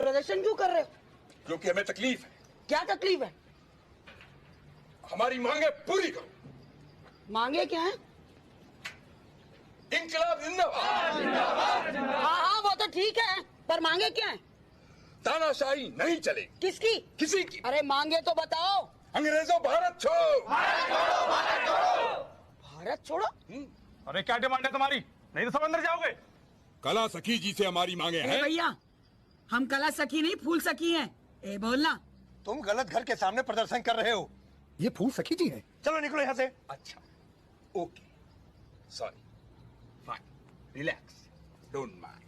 प्रदर्शन क्यों कर रहे हो? क्योंकि हमें तकलीफ है। क्या तकलीफ है? हमारी मांगे पूरी करो। मांगे क्या है? इंकलाब जिंदाबाद। हाँ वो तो ठीक है, पर मांगे क्या है? तानाशाही नहीं चलेगी। किसकी? किसी की। अरे मांगे तो बताओ। अंग्रेजों भारत छोड़ो। भारत छोड़ो? अरे क्या डिमांड है तुम्हारी? नहीं तो सब अंदर जाओगे। कला सखी जी से हमारी मांगे हैं। भैया हम कला सखी नहीं फूल सखी हैं। ए बोलना। तुम गलत घर के सामने प्रदर्शन कर रहे हो। ये फूल सखी जी है। चलो निकलो यहाँ से। अच्छा, okay, sorry, fine, relax, don't mind.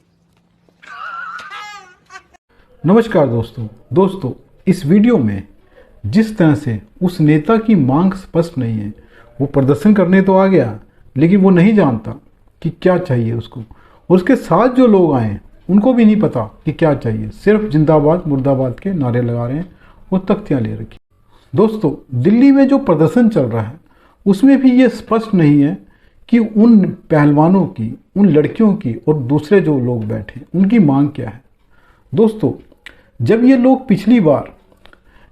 नमस्कार दोस्तों, इस वीडियो में जिस तरह से उस नेता की मांग स्पष्ट नहीं है, वो प्रदर्शन करने तो आ गया लेकिन वो नहीं जानता कि क्या चाहिए उसको, और उसके साथ जो लोग आए उनको भी नहीं पता कि क्या चाहिए, सिर्फ जिंदाबाद मुर्दाबाद के नारे लगा रहे हैं, वो तख्तियाँ ले रखी। दोस्तों, दिल्ली में जो प्रदर्शन चल रहा है उसमें भी ये स्पष्ट नहीं है कि उन पहलवानों की, उन लड़कियों की और दूसरे जो लोग बैठे उनकी मांग क्या है। दोस्तों, जब ये लोग पिछली बार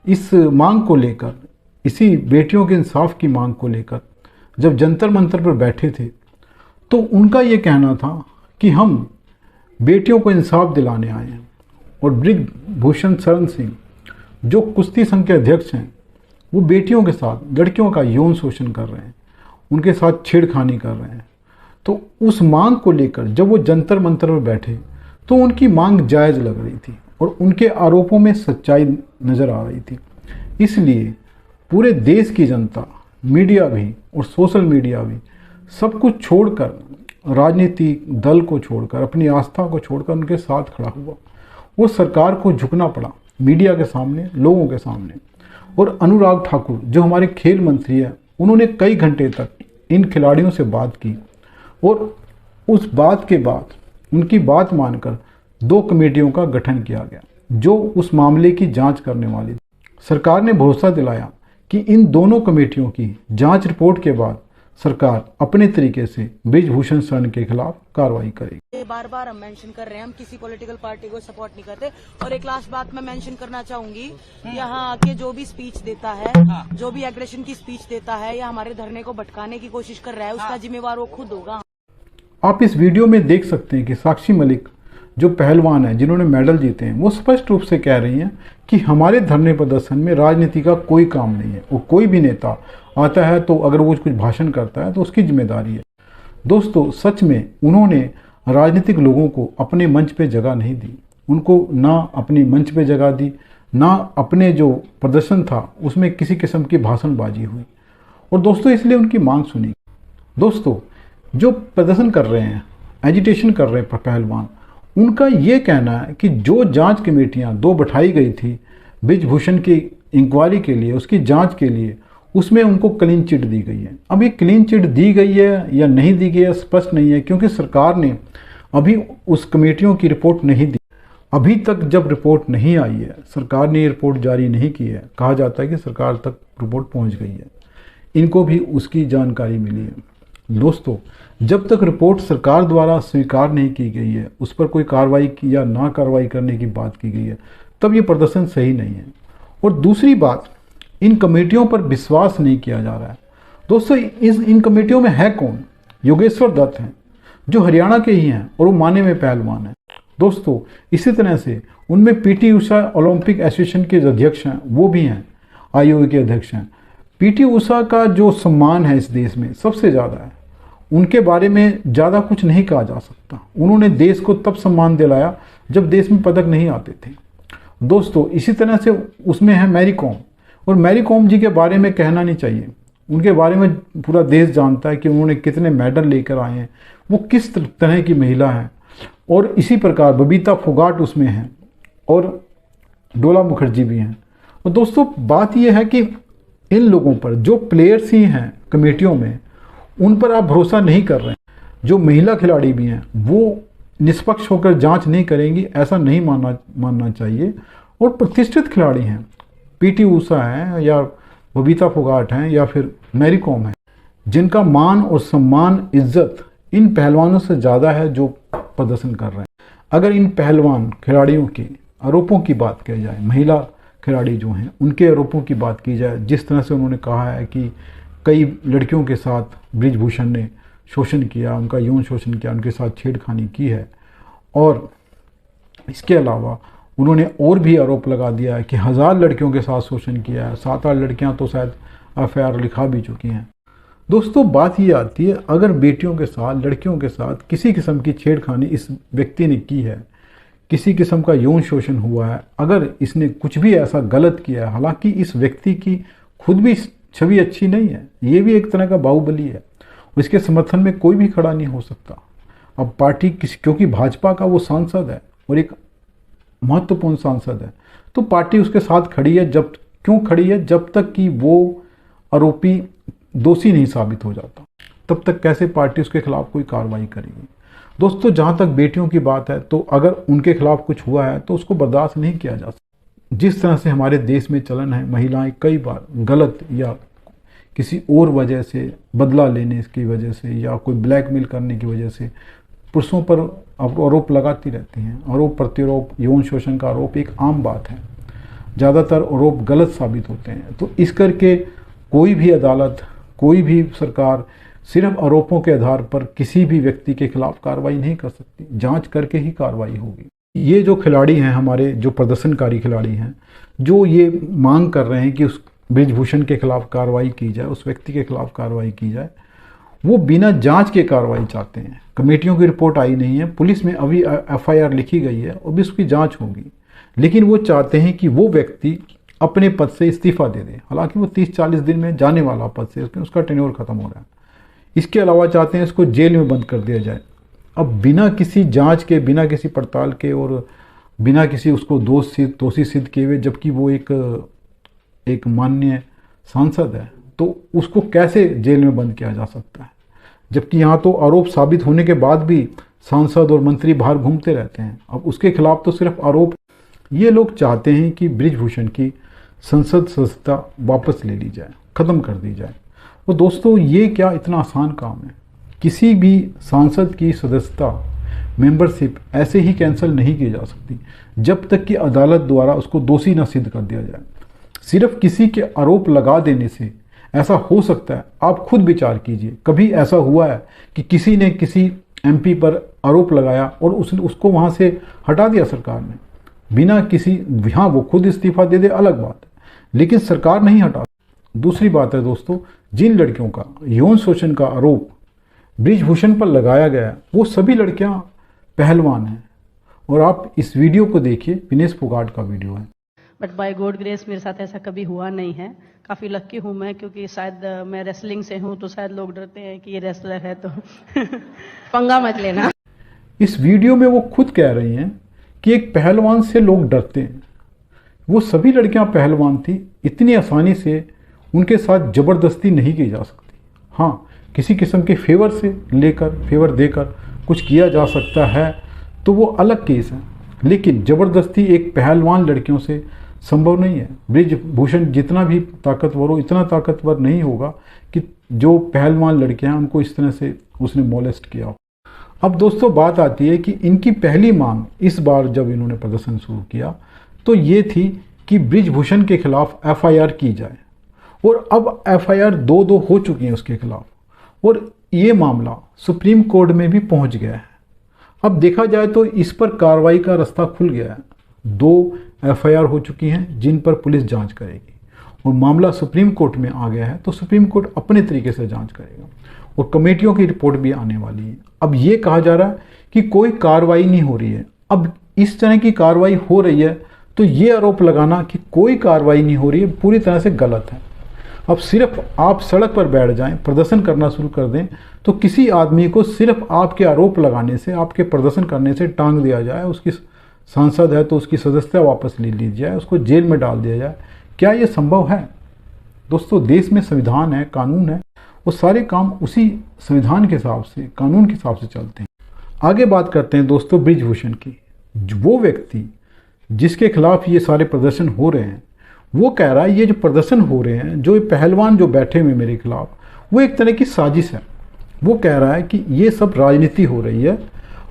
इस मांग को लेकर, इसी बेटियों के इंसाफ की मांग को लेकर जब जंतर मंतर पर बैठे थे, तो उनका ये कहना था कि हम बेटियों को इंसाफ दिलाने आए हैं, और बृजभूषण शरण सिंह जो कुश्ती संघ के अध्यक्ष हैं, वो बेटियों के साथ लड़कियों का यौन शोषण कर रहे हैं, उनके साथ छेड़खानी कर रहे हैं। तो उस मांग को लेकर जब वो जंतर मंतर पर बैठे तो उनकी मांग जायज़ लग रही थी और उनके आरोपों में सच्चाई नज़र आ रही थी। इसलिए पूरे देश की जनता, मीडिया भी और सोशल मीडिया भी सब कुछ छोड़कर, राजनीतिक दल को छोड़कर, अपनी आस्था को छोड़कर उनके साथ खड़ा हुआ। वो सरकार को झुकना पड़ा मीडिया के सामने, लोगों के सामने। और अनुराग ठाकुर जो हमारे खेल मंत्री हैं, उन्होंने कई घंटे तक इन खिलाड़ियों से बात की, और उस बात के बाद उनकी बात मानकर 2 कमेटियों का गठन किया गया जो उस मामले की जांच करने वाली थी। सरकार ने भरोसा दिलाया कि इन दोनों कमेटियों की जांच रिपोर्ट के बाद सरकार अपने तरीके से बृजभूषण शरण के खिलाफ कार्रवाई करेगी। बार बार हम मेंशन कर रहे हैं, हम किसी पॉलिटिकल पार्टी को सपोर्ट नहीं करते। और एक लास्ट बात मैं मेंशन करना चाहूंगी, यहाँ आके जो भी स्पीच देता है, जो भी एग्रेशन की स्पीच देता है या हमारे धरने को भटकाने की कोशिश कर रहा है, उसका जिम्मेवार वो खुद होगा। आप इस वीडियो में देख सकते हैं कि साक्षी मलिक जो पहलवान हैं, जिन्होंने मेडल जीते हैं, वो स्पष्ट रूप से कह रही हैं कि हमारे धरने प्रदर्शन में राजनीति का कोई काम नहीं है। वो कोई भी नेता आता है तो अगर वो कुछ भाषण करता है तो उसकी जिम्मेदारी है। दोस्तों, सच में उन्होंने राजनीतिक लोगों को अपने मंच पे जगह नहीं दी, उनको ना अपनी मंच पे जगह दी, ना अपने जो प्रदर्शन था उसमें किसी किस्म की भाषणबाजी हुई, और दोस्तों इसलिए उनकी मांग सुनी। दोस्तों, जो प्रदर्शन कर रहे हैं, एजिटेशन कर रहे हैं पहलवान, उनका ये कहना है कि जो जांच कमेटियां 2 बैठाई गई थी बृजभूषण की इंक्वायरी के लिए, उसकी जांच के लिए, उसमें उनको क्लीन चिट दी गई है। अब ये क्लीन चिट दी गई है या नहीं दी गई है स्पष्ट नहीं है, क्योंकि सरकार ने अभी उस कमेटियों की रिपोर्ट नहीं दी। अभी तक जब रिपोर्ट नहीं आई है, सरकार ने ये रिपोर्ट जारी नहीं की है, कहा जाता है कि सरकार तक रिपोर्ट पहुंच गई है, इनको भी उसकी जानकारी मिली है। दोस्तों, जब तक रिपोर्ट सरकार द्वारा स्वीकार नहीं की गई है, उस पर कोई कार्रवाई की या ना कार्रवाई करने की बात की गई है, तब ये प्रदर्शन सही नहीं है। और दूसरी बात, इन कमेटियों पर विश्वास नहीं किया जा रहा है। दोस्तों, इन कमेटियों में है कौन? योगेश्वर दत्त हैं जो हरियाणा के ही हैं और वो माने में पहलवान हैं। दोस्तों, इसी तरह से उनमें पीटी उषा ओलंपिक एसोसिएशन के जो अध्यक्ष हैं वो भी हैं, आईओए के अध्यक्ष हैं। पीटी उषा का जो सम्मान है इस देश में सबसे ज़्यादा है, उनके बारे में ज़्यादा कुछ नहीं कहा जा सकता। उन्होंने देश को तब सम्मान दिलाया जब देश में पदक नहीं आते थे। दोस्तों, इसी तरह से उसमें है मैरी कॉम, और मैरी कॉम जी के बारे में कहना नहीं चाहिए, उनके बारे में पूरा देश जानता है कि उन्होंने कितने मेडल लेकर आए हैं, वो किस तरह की महिला हैं। और इसी प्रकार बबीता फोगाट उसमें हैं, और डोला मुखर्जी भी हैं। और दोस्तों, बात यह है कि इन लोगों पर, जो प्लेयर्स ही हैं कमेटियों में, उन पर आप भरोसा नहीं कर रहे हैं। जो महिला खिलाड़ी भी हैं वो निष्पक्ष होकर जांच नहीं करेंगी, ऐसा नहीं मानना चाहिए। और प्रतिष्ठित खिलाड़ी हैं, पीटी उषा हैं या बबीता फोगाट हैं या फिर मैरी कॉम है, जिनका मान और सम्मान, इज्जत इन पहलवानों से ज़्यादा है जो प्रदर्शन कर रहे हैं। अगर इन पहलवान खिलाड़ियों की आरोपों की बात की जाए, महिला खिलाड़ी जो हैं उनके आरोपों की बात की जाए, जिस तरह से उन्होंने कहा है कि कई लड़कियों के साथ बृजभूषण ने शोषण किया, उनका यौन शोषण किया, उनके साथ छेड़खानी की है, और इसके अलावा उन्होंने और भी आरोप लगा दिया है कि 1000 लड़कियों के साथ शोषण किया है। 7-8 लड़कियां तो शायद FIR लिखा भी चुकी हैं। दोस्तों बात ये आती है, अगर बेटियों के साथ, लड़कियों के साथ किसी किस्म की छेड़खानी इस व्यक्ति ने की है, किसी किस्म का यौन शोषण हुआ है, अगर इसने कुछ भी ऐसा गलत किया है, हालांकि इस व्यक्ति की खुद भी छवि अच्छी नहीं है, ये भी एक तरह का बाहुबली है, इसके समर्थन में कोई भी खड़ा नहीं हो सकता। अब पार्टी क्योंकि भाजपा का वो सांसद है और एक महत्वपूर्ण सांसद है, तो पार्टी उसके साथ खड़ी है। क्यों खड़ी है? जब तक कि वो आरोपी दोषी नहीं साबित हो जाता, तब तक कैसे पार्टी उसके खिलाफ कोई कार्रवाई करेगी। दोस्तों जहाँ तक बेटियों की बात है, तो अगर उनके खिलाफ कुछ हुआ है तो उसको बर्दाश्त नहीं किया जा सकता। जिस तरह से हमारे देश में चलन है, महिलाएं कई बार गलत या किसी और वजह से, बदला लेने की वजह से या कोई ब्लैकमेल करने की वजह से पुरुषों पर आरोप लगाती रहती हैं। आरोप प्रत्यारोप, यौन शोषण का आरोप एक आम बात है, ज़्यादातर आरोप गलत साबित होते हैं। तो इस करके कोई भी अदालत, कोई भी सरकार सिर्फ आरोपों के आधार पर किसी भी व्यक्ति के खिलाफ कार्रवाई नहीं कर सकती, जांच करके ही कार्रवाई होगी। ये जो खिलाड़ी हैं, हमारे जो प्रदर्शनकारी खिलाड़ी हैं, जो ये मांग कर रहे हैं कि उस बृजभूषण के खिलाफ कार्रवाई की जाए, उस व्यक्ति के खिलाफ कार्रवाई की जाए, वो बिना जांच के कार्रवाई चाहते हैं। कमेटियों की रिपोर्ट आई नहीं है, पुलिस में अभी FIR लिखी गई है, अभी उसकी जांच होगी, लेकिन वो चाहते हैं कि वो व्यक्ति अपने पद से इस्तीफा दे दे। हालांकि वो 30-40 दिन में जाने वाला पद से, उसका टेन्योर खत्म हो रहा है। इसके अलावा चाहते हैं इसको जेल में बंद कर दिया जाए। अब बिना किसी जांच के, बिना किसी पड़ताल के और बिना किसी उसको दोषी सिद्ध किए हुए, जबकि वो एक माननीय सांसद है, तो उसको कैसे जेल में बंद किया जा सकता है? जबकि यहाँ तो आरोप साबित होने के बाद भी सांसद और मंत्री बाहर घूमते रहते हैं। अब उसके खिलाफ तो सिर्फ आरोप। ये लोग चाहते हैं कि बृजभूषण की संसद सदस्यता वापस ले ली जाए, ख़त्म कर दी जाए। और दोस्तों ये क्या इतना आसान काम है? किसी भी सांसद की सदस्यता, मेंबरशिप ऐसे ही कैंसिल नहीं की जा सकती जब तक कि अदालत द्वारा उसको दोषी न सिद्ध कर दिया जाए। सिर्फ किसी के आरोप लगा देने से ऐसा हो सकता है? आप खुद विचार कीजिए, कभी ऐसा हुआ है कि किसी ने किसी MP पर आरोप लगाया और उसको वहाँ से हटा दिया सरकार ने, बिना किसी, हाँ वो खुद इस्तीफा दे दे अलग बात है, लेकिन सरकार नहीं हटा। दूसरी बात है दोस्तों, जिन लड़कियों का यौन शोषण का आरोप बृजभूषण पर लगाया गया है, वो सभी लड़कियां पहलवान हैं। और आप इस वीडियो को देखिए, विनेश फोगाट का वीडियो है। बट बाय गॉड ग्रेस मेरे साथ ऐसा कभी हुआ नहीं है। काफ़ी लक्की हूँ मैं, क्योंकि शायद मैं रेसलिंग से हूँ, तो शायद लोग डरते हैं कि ये रेसलर है तो पंगा मत लेना। इस वीडियो में वो खुद कह रही हैं कि एक पहलवान से लोग डरते हैं। वो सभी लड़कियां पहलवान थी, इतनी आसानी से उनके साथ ज़बरदस्ती नहीं की जा सकती। हाँ, किसी किस्म के फेवर देकर कुछ किया जा सकता है तो वो अलग केस है, लेकिन ज़बरदस्ती एक पहलवान लड़कियों से संभव नहीं है। बृजभूषण जितना भी ताकतवर हो, इतना ताकतवर नहीं होगा कि जो पहलवान लड़कियां हैं उनको इस तरह से उसने मोलेस्ट किया हो। अब दोस्तों बात आती है कि इनकी पहली मांग इस बार जब इन्होंने प्रदर्शन शुरू किया तो ये थी कि बृजभूषण के खिलाफ FIR की जाए, और अब FIR 2 हो चुकी हैं उसके खिलाफ, और ये मामला सुप्रीम कोर्ट में भी पहुंच गया है। अब देखा जाए तो इस पर कार्रवाई का रास्ता खुल गया है। 2 FIR हो चुकी हैं जिन पर पुलिस जांच करेगी, और मामला सुप्रीम कोर्ट में आ गया है, तो सुप्रीम कोर्ट अपने तरीके से जांच करेगा, और कमेटियों की रिपोर्ट भी आने वाली है। अब ये कहा जा रहा है कि कोई कार्रवाई नहीं हो रही है। अब इस तरह की कार्रवाई हो रही है तो ये आरोप लगाना कि कोई कार्रवाई नहीं हो रही है पूरी तरह से गलत है। अब सिर्फ आप सड़क पर बैठ जाएं, प्रदर्शन करना शुरू कर दें, तो किसी आदमी को सिर्फ आपके आरोप लगाने से, आपके प्रदर्शन करने से टांग दिया जाए, उसकी सांसद है तो उसकी सदस्यता वापस ले ली जाए, उसको जेल में डाल दिया जाए, क्या ये संभव है? दोस्तों देश में संविधान है, कानून है, वो सारे काम उसी संविधान के हिसाब से, कानून के हिसाब से चलते हैं। आगे बात करते हैं दोस्तों बृजभूषण की। वो व्यक्ति जिसके खिलाफ ये सारे प्रदर्शन हो रहे हैं, वो कह रहा है ये जो प्रदर्शन हो रहे हैं, जो पहलवान जो बैठे हुए मेरे खिलाफ, वो एक तरह की साजिश है। वो कह रहा है कि ये सब राजनीति हो रही है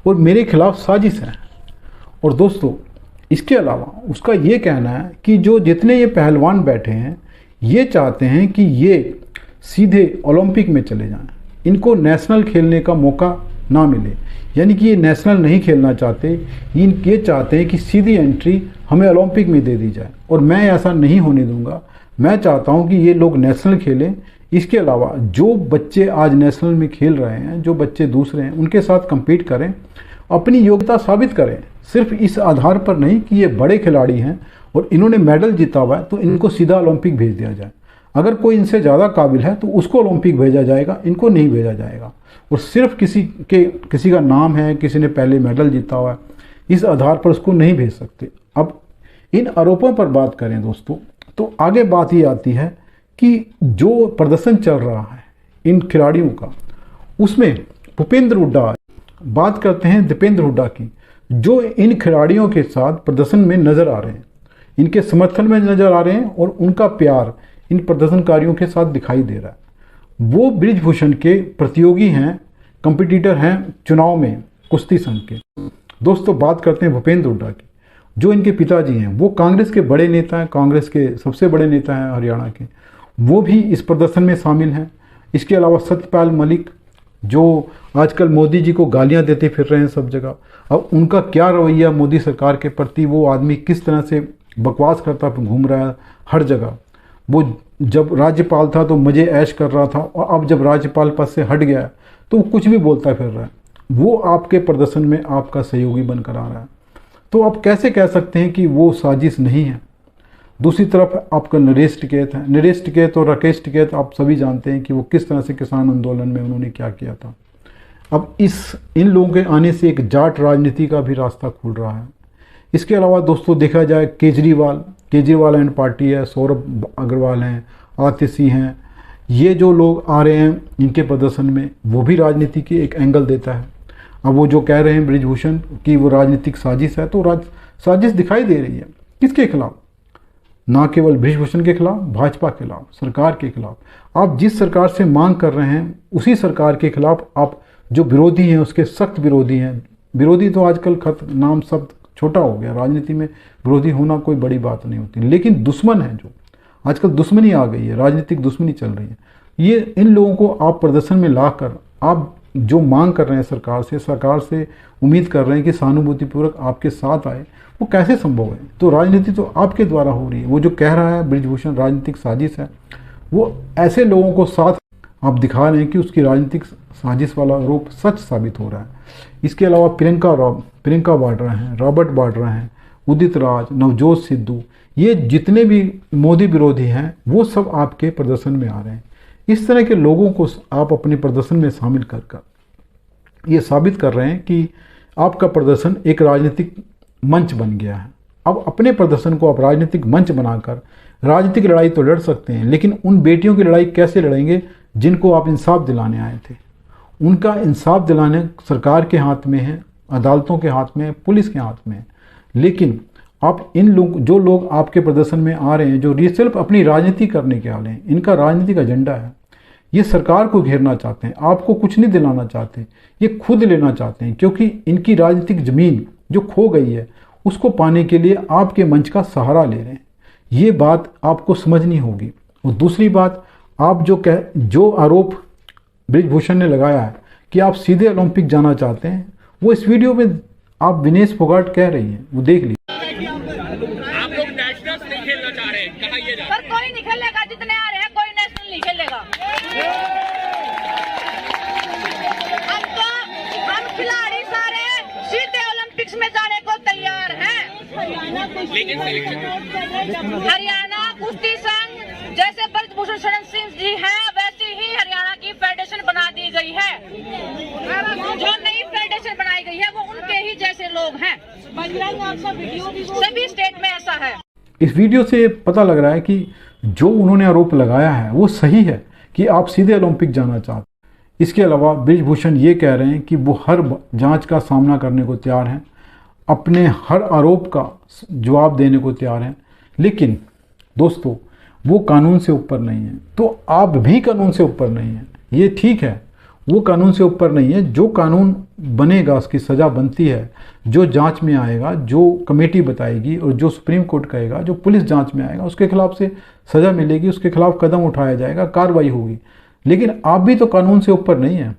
और मेरे खिलाफ साजिश है। और दोस्तों इसके अलावा उसका ये कहना है कि जो जितने ये पहलवान बैठे हैं ये चाहते हैं कि ये सीधे ओलंपिक में चले जाएं, इनको नेशनल खेलने का मौका ना मिले, यानी कि ये नेशनल नहीं खेलना चाहते, ये चाहते हैं कि सीधी एंट्री हमें ओलंपिक में दे दी जाए और मैं ऐसा नहीं होने दूंगा। मैं चाहता हूं कि ये लोग नेशनल खेलें। इसके अलावा जो बच्चे आज नेशनल में खेल रहे हैं, जो बच्चे दूसरे हैं, उनके साथ compete करें, अपनी योग्यता साबित करें, सिर्फ इस आधार पर नहीं कि ये बड़े खिलाड़ी हैं और इन्होंने मेडल जीता हुआ है तो इनको सीधा ओलंपिक भेज दिया जाए। अगर कोई इनसे ज़्यादा काबिल है तो उसको ओलंपिक भेजा जाएगा, इनको नहीं भेजा जाएगा। और सिर्फ किसी का नाम है, किसी ने पहले मेडल जीता हुआ है, इस आधार पर उसको नहीं भेज सकते। अब इन आरोपों पर बात करें दोस्तों, तो आगे बात ये आती है कि जो प्रदर्शन चल रहा है इन खिलाड़ियों का, उसमें भूपेंद्र हुड्डा, बात करते हैं दीपेंद्र हुड्डा की, जो इन खिलाड़ियों के साथ प्रदर्शन में नज़र आ रहे हैं, इनके समर्थन में नज़र आ रहे हैं और उनका प्यार इन प्रदर्शनकारियों के साथ दिखाई दे रहा है। वो बृजभूषण के प्रतियोगी हैं, कंपटीटर हैं चुनाव में कुश्ती संघ के। दोस्तों बात करते हैं भूपेंद्र हुड्डा की, जो इनके पिताजी हैं, वो कांग्रेस के बड़े नेता हैं, कांग्रेस के सबसे बड़े नेता हैं हरियाणा के, वो भी इस प्रदर्शन में शामिल हैं। इसके अलावा सत्यपाल मलिक, जो आजकल मोदी जी को गालियां देते फिर रहे हैं सब जगह, अब उनका क्या रवैया मोदी सरकार के प्रति, वो आदमी किस तरह से बकवास करता घूम रहा है हर जगह। वो जब राज्यपाल था तो मज़े ऐश कर रहा था और अब जब राज्यपाल पद से हट गया है तो वो कुछ भी बोलता फिर रहा है। वो आपके प्रदर्शन में आपका सहयोगी बनकर आ रहा है, तो आप कैसे कह सकते हैं कि वो साजिश नहीं है। दूसरी तरफ आपका नरेश टिकैत है, नरेश टिकैत और राकेश टिकैत आप सभी जानते हैं कि वो किस तरह से किसान आंदोलन में उन्होंने क्या किया था। अब इन लोगों के आने से एक जाट राजनीति का भी रास्ता खुल रहा है। इसके अलावा दोस्तों देखा जाए केजरीवाल एंड पार्टी है, सौरभ अग्रवाल हैं, आतिशी हैं, ये जो लोग आ रहे हैं इनके प्रदर्शन में, वो भी राजनीति की एक एंगल देता है। अब वो जो कह रहे हैं बृजभूषण की वो राजनीतिक साजिश है, तो साजिश दिखाई दे रही है किसके खिलाफ? ना केवल बृजभूषण के खिलाफ, भाजपा के खिलाफ, सरकार के खिलाफ। आप जिस सरकार से मांग कर रहे हैं उसी सरकार के खिलाफ आप जो विरोधी हैं उसके सख्त विरोधी हैं। विरोधी तो आजकल नाम शब्द छोटा हो गया, राजनीति में विरोधी होना कोई बड़ी बात नहीं होती, लेकिन दुश्मन है, जो आजकल दुश्मनी आ गई है, राजनीतिक दुश्मनी चल रही है। ये इन लोगों को आप प्रदर्शन में लाकर आप जो मांग कर रहे हैं सरकार से उम्मीद कर रहे हैं कि सहानुभूतिपूर्वक आपके साथ आए, वो कैसे संभव है? तो राजनीति तो आपके द्वारा हो रही है। वो जो कह रहा है बृजभूषण राजनीतिक साजिश है, वो ऐसे लोगों को साथ आप दिखा रहे हैं कि उसकी राजनीतिक साजिश वाला आरोप सच साबित हो रहा है। इसके अलावा प्रियंका वाड्रा हैं, रॉबर्ट वाड्रा हैं, उदित राज, नवजोत सिद्धू, ये जितने भी मोदी विरोधी हैं वो सब आपके प्रदर्शन में आ रहे हैं। इस तरह के लोगों को आप अपने प्रदर्शन में शामिल कर ये साबित कर रहे हैं कि आपका प्रदर्शन एक राजनीतिक मंच बन गया है। अब अपने प्रदर्शन को आप राजनीतिक मंच बनाकर राजनीतिक लड़ाई तो लड़ सकते हैं, लेकिन उन बेटियों की लड़ाई कैसे लड़ेंगे जिनको आप इंसाफ दिलाने आए थे? उनका इंसाफ दिलाने सरकार के हाथ में है, अदालतों के हाथ में है, पुलिस के हाथ में है। लेकिन आप जो लोग आपके प्रदर्शन में आ रहे हैं, जो सिर्फ अपनी राजनीति करने के वाले हैं, इनका राजनीतिक एजेंडा है, ये सरकार को घेरना चाहते हैं, आपको कुछ नहीं दिलाना चाहते, ये खुद लेना चाहते हैं, क्योंकि इनकी राजनीतिक जमीन जो खो गई है उसको पाने के लिए आपके मंच का सहारा ले रहे हैं। ये बात आपको समझनी होगी। और दूसरी बात, आप जो आरोप बृजभूषण ने लगाया है कि आप सीधे ओलंपिक जाना चाहते हैं, वो इस वीडियो में आप विनेश फोगाट कह रही हैं, वो देख लीजिए। आप लोग नेशनल्स नहीं खेलना चाह रहे हैं, कहा ये पर कोई नहीं खेलेगा, जितने आ रहे हैं कोई नेशनल नहीं खेलेगा। अब तो हम खिलाड़ी सारे सीधे ओलंपिक्स में जाने को तैयार हैं। लेकिन सिलेक्शन हरियाणा कुश्ती संघ जैसे बृजभूषण शरण सिंह जी हैं, वैसे ही हरियाणा की फेडरेशन बना दी गई है। जो नई फेडरेशन बनाई गई है वो उनके ही जैसे लोग हैं। सभी स्टेट में ऐसा है। इस वीडियो से पता लग रहा है कि जो उन्होंने आरोप लगाया है वो सही है कि आप सीधे ओलंपिक जाना चाहते हैं। इसके अलावा बृजभूषण ये कह रहे हैं कि वो हर जांच का सामना करने को तैयार हैं, अपने हर आरोप का जवाब देने को तैयार हैं। लेकिन दोस्तों, वो कानून से ऊपर नहीं है, तो आप भी कानून से ऊपर नहीं हैं। ये ठीक है, वो कानून से ऊपर नहीं है। जो कानून बनेगा, उसकी सज़ा बनती है, जो जांच में आएगा, जो कमेटी बताएगी और जो सुप्रीम कोर्ट कहेगा, जो पुलिस जांच में आएगा, उसके खिलाफ से सज़ा मिलेगी, उसके खिलाफ कदम उठाया जाएगा, कार्रवाई होगी। लेकिन आप भी तो कानून से ऊपर नहीं हैं।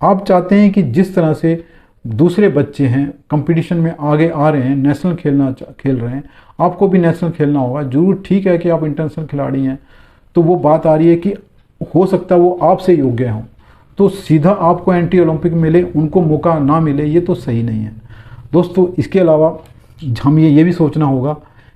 आप चाहते हैं कि जिस तरह से दूसरे बच्चे हैं कंपटीशन में आगे आ रहे हैं, नेशनल खेल रहे हैं, आपको भी नेशनल खेलना होगा। जरूर ठीक है कि आप इंटरनेशनल खिलाड़ी हैं, तो वो बात आ रही है कि हो सकता है वो आपसे योग्य हों, तो सीधा आपको एंटी ओलंपिक मिले, उनको मौका ना मिले, ये तो सही नहीं है दोस्तों। इसके अलावा हम ये भी सोचना होगा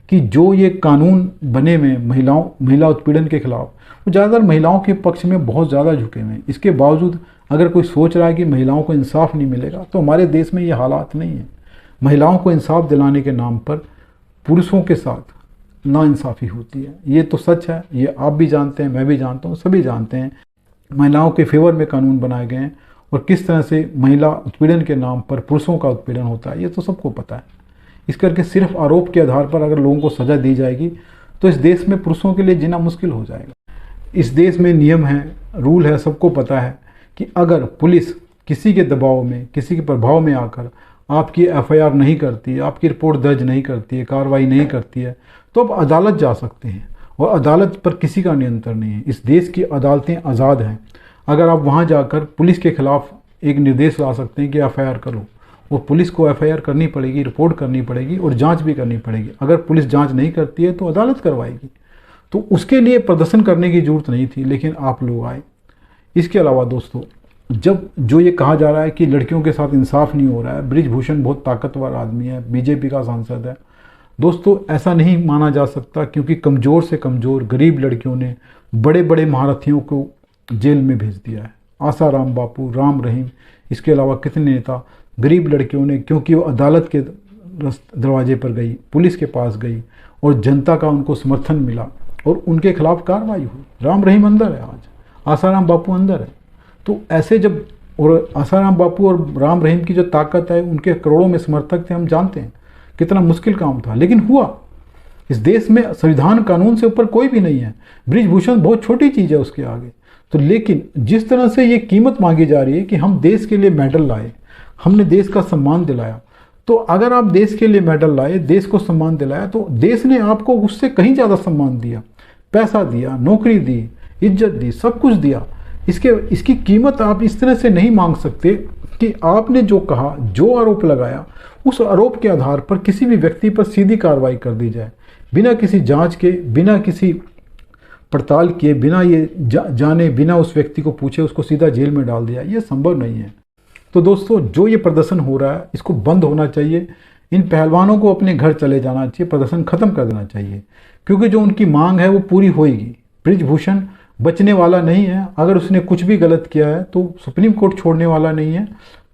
कि जो ये कानून बने में महिला उत्पीड़न के खिलाफ, वो ज़्यादातर महिलाओं के पक्ष में बहुत ज़्यादा झुके हुए हैं। इसके बावजूद अगर कोई सोच रहा है कि महिलाओं को इंसाफ नहीं मिलेगा, तो हमारे देश में ये हालात नहीं है। महिलाओं को इंसाफ दिलाने के नाम पर पुरुषों के साथ नाइंसाफ़ी होती है, ये तो सच है। ये आप भी जानते हैं, मैं भी जानता हूँ, सभी जानते हैं। महिलाओं के फेवर में कानून बनाए गए हैं और किस तरह से महिला उत्पीड़न के नाम पर पुरुषों का उत्पीड़न होता है, ये तो सबको पता है। इस करके सिर्फ आरोप के आधार पर अगर लोगों को सज़ा दी जाएगी तो इस देश में पुरुषों के लिए जीना मुश्किल हो जाएगा। इस देश में नियम है, रूल है, सबको पता है कि अगर पुलिस किसी के दबाव में, किसी के प्रभाव में आकर आपकी एफआईआर नहीं करती है, आपकी रिपोर्ट दर्ज नहीं करती है, कार्रवाई नहीं करती है, तो आप अदालत जा सकते हैं और अदालत पर किसी का नियंत्रण नहीं है। इस देश की अदालतें आज़ाद हैं। अगर आप वहाँ जाकर पुलिस के खिलाफ एक निर्देश ला सकते हैं कि एफआईआर करो, और पुलिस को एफआईआर करनी पड़ेगी, रिपोर्ट करनी पड़ेगी और जांच भी करनी पड़ेगी। अगर पुलिस जांच नहीं करती है तो अदालत करवाएगी। तो उसके लिए प्रदर्शन करने की ज़रूरत नहीं थी, लेकिन आप लोग आए। इसके अलावा दोस्तों, जब जो ये कहा जा रहा है कि लड़कियों के साथ इंसाफ नहीं हो रहा है, ब्रिजभूषण बहुत ताकतवर आदमी है, बीजेपी का सांसद है, दोस्तों ऐसा नहीं माना जा सकता, क्योंकि कमज़ोर से कमज़ोर गरीब लड़कियों ने बड़े बड़े महारथियों को जेल में भेज दिया है। आसाराम बापू, राम रहीम, इसके अलावा कितने नेता गरीब लड़कियों ने, क्योंकि वो अदालत के दरवाजे पर गई, पुलिस के पास गई और जनता का उनको समर्थन मिला और उनके खिलाफ कार्रवाई हुई। राम रहीम अंदर है आज, आसाराम बापू अंदर है। तो ऐसे जब, और आसाराम बापू और राम रहीम की जो ताकत है, उनके करोड़ों में समर्थक थे, हम जानते हैं कितना मुश्किल काम था, लेकिन हुआ। इस देश में संविधान कानून से ऊपर कोई भी नहीं है। ब्रिजभूषण बहुत छोटी चीज़ है उसके आगे। तो लेकिन जिस तरह से ये कीमत मांगी जा रही है कि हम देश के लिए मेडल लाए, हमने देश का सम्मान दिलाया, तो अगर आप देश के लिए मेडल लाए, देश को सम्मान दिलाया, तो देश ने आपको उससे कहीं ज़्यादा सम्मान दिया, पैसा दिया, नौकरी दी, इज्जत दी, सब कुछ दिया। इसकी कीमत आप इस तरह से नहीं मांग सकते कि आपने जो कहा, जो आरोप लगाया, उस आरोप के आधार पर किसी भी व्यक्ति पर सीधी कार्रवाई कर दी जाए, बिना किसी जांच के, बिना किसी पड़ताल किए, बिना ये जाने, बिना उस व्यक्ति को पूछे उसको सीधा जेल में डाल दिया। ये संभव नहीं है। तो दोस्तों, जो ये प्रदर्शन हो रहा है, इसको बंद होना चाहिए। इन पहलवानों को अपने घर चले जाना चाहिए, प्रदर्शन खत्म कर देना चाहिए, क्योंकि जो उनकी मांग है वो पूरी होएगी। ब्रिजभूषण बचने वाला नहीं है। अगर उसने कुछ भी गलत किया है तो सुप्रीम कोर्ट छोड़ने वाला नहीं है।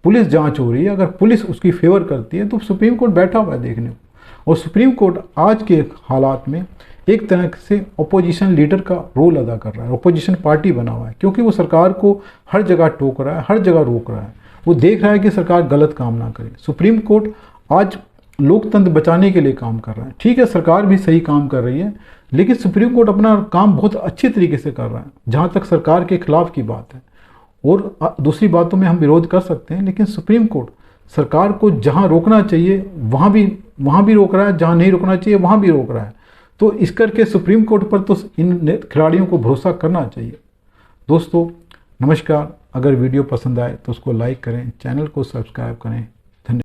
पुलिस जांच हो रही है, अगर पुलिस उसकी फेवर करती है तो सुप्रीम कोर्ट बैठा हुआ है देखने को। और सुप्रीम कोर्ट आज के हालात में एक तरह से अपोजिशन लीडर का रोल अदा कर रहा है, अपोजिशन पार्टी बना हुआ है, क्योंकि वो सरकार को हर जगह टोक रहा है, हर जगह रोक रहा है। वो देख रहा है कि सरकार गलत काम ना करे। सुप्रीम कोर्ट आज लोकतंत्र बचाने के लिए काम कर रहा है। ठीक है, सरकार भी सही काम कर रही है, लेकिन सुप्रीम कोर्ट अपना काम बहुत अच्छे तरीके से कर रहा है, जहाँ तक सरकार के खिलाफ की बात है। और दूसरी बातों में हम विरोध कर सकते हैं, लेकिन सुप्रीम कोर्ट सरकार को जहाँ रोकना चाहिए वहाँ भी रोक रहा है, जहाँ नहीं रोकना चाहिए वहाँ भी रोक रहा है। तो इस करके सुप्रीम कोर्ट पर तो इन खिलाड़ियों को भरोसा करना चाहिए। दोस्तों नमस्कार, अगर वीडियो पसंद आए तो उसको लाइक करें, चैनल को सब्सक्राइब करें।